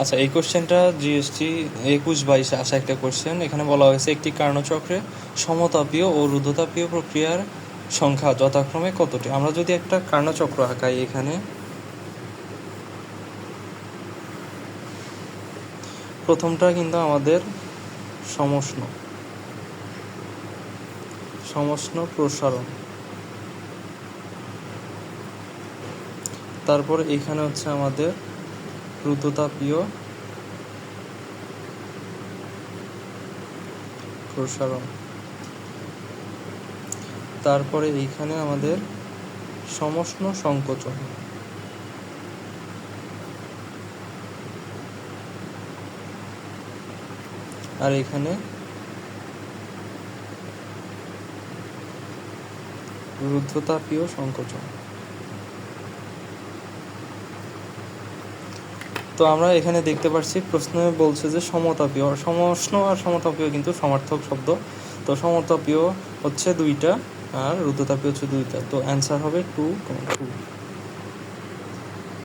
আচ্ছা, এই কোশ্চেনটা জিএসটি 21-22 আসা একটা কোশ্চেন। এখানে বলা হয়েছে একটি কার্ণচক্রে সমতাপীয় ও রুদ্ধতাপীয় প্রক্রিয়ার সংখ্যা যথাক্রমে কতটি। আমরা যদি একটা কার্ণচক্র আঁকাই, এখানে প্রথমটা কিন্তু আমাদের সমষ্ণ প্রসারণ, তারপর এখানে হচ্ছে আমাদের রুদ্ধতাপীয় প্রসারণ, তারপরে এইখানে আমাদের সমষ্ণ সংকোচন, আর এখানে রুদ্ধতাপীয় সংকোচন। তো আমরা এখানে দেখতে পাচ্ছি প্রশ্নে বলছে যে সমতাপীয়, সমষ্ণ আর সমতাপীয় কিন্তু সমার্থক শব্দ। তো সমতাপীয় হচ্ছে 2টা আর রুদ্ধতাপীয় হচ্ছে 2টা। তো অ্যান্সার হবে 2, 2।